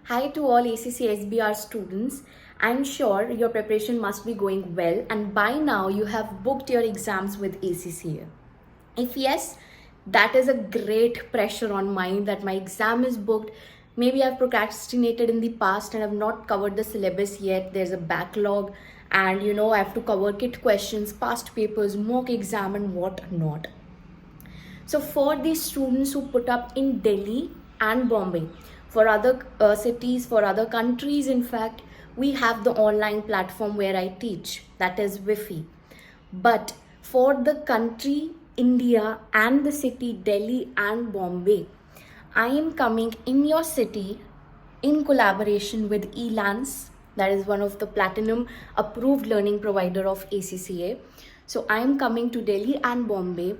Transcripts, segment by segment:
Hi to all ACCA SBR students. I'm sure your preparation must be going well and by now you have booked your exams with ACCA. If yes, that is a great pressure on mind that my exam is booked. Maybe I've procrastinated in the past and I've not covered the syllabus yet. There's a backlog and I have to cover kit questions, past papers, mock exam and what not. So for these students who put up in Delhi and Bombay, for other cities, for other countries, in fact, we have the online platform where I teach, that is Wi-Fi. But for the country, India and the city Delhi and Bombay, I am coming in your city in collaboration with Elance, that is one of the platinum approved learning provider of ACCA. So I am coming to Delhi and Bombay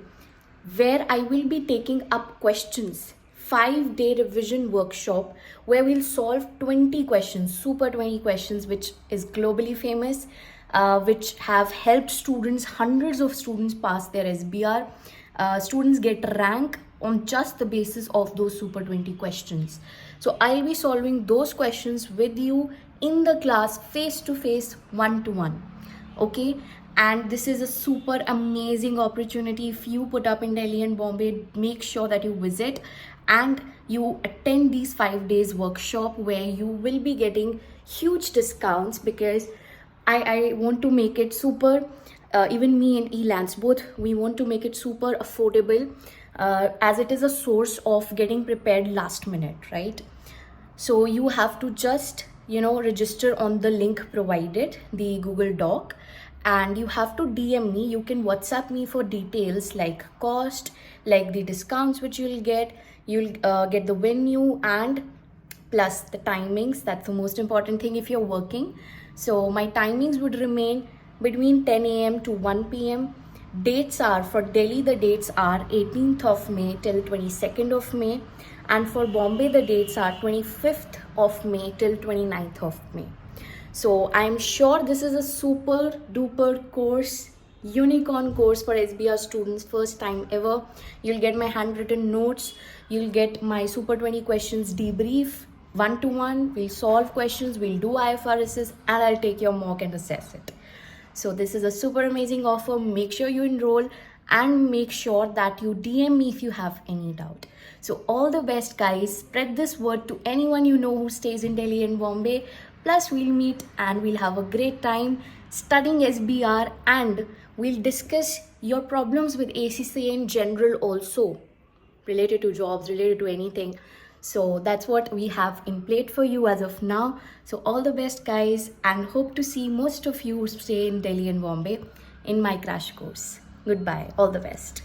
where I will be taking up questions, 5-day revision workshop where we'll solve 20 questions, super 20 questions, which is globally famous, which have helped students, hundreds of students pass their SBR. Students get rank on just the basis of those super 20 questions. So I'll be solving those questions with you in the class, face to face, one to one. Okay, and this is a super amazing opportunity. If you put up in Delhi and Bombay, make sure that you visit and you attend these 5 days workshop where you will be getting huge discounts because I want to make it super, even me and Elance, both, we want to make it super affordable as it is a source of getting prepared last minute, right? So you have to just register on the link provided, the Google Doc, and you have to DM me. You can WhatsApp me for details like cost, like the discounts which you'll get get the venue and plus the timings. That's the most important thing if you're working. So my timings would remain between 10 a.m. to 1 p.m. Dates are, for Delhi, the dates are 18th of May till 22nd of May. And for Bombay, the dates are 25th of May till 29th of May. So I'm sure this is a super duper course, unicorn course for SBR students, first time ever. You'll get my handwritten notes. You'll get my super 20 questions debrief, one-to-one. We'll solve questions, we'll do IFRSs, and I'll take your mock and assess it. So this is a super amazing offer. Make sure you enroll and make sure that you DM me if you have any doubt. So all the best, guys. Spread this word to anyone you know who stays in Delhi and Bombay. Plus we'll meet and we'll have a great time studying SBR and we'll discuss your problems with ACCA in general also, related to jobs, related to anything. So that's what we have in plate for you as of now. So all the best, guys, and hope to see most of you stay in Delhi and Bombay in my crash course. Goodbye. All the best.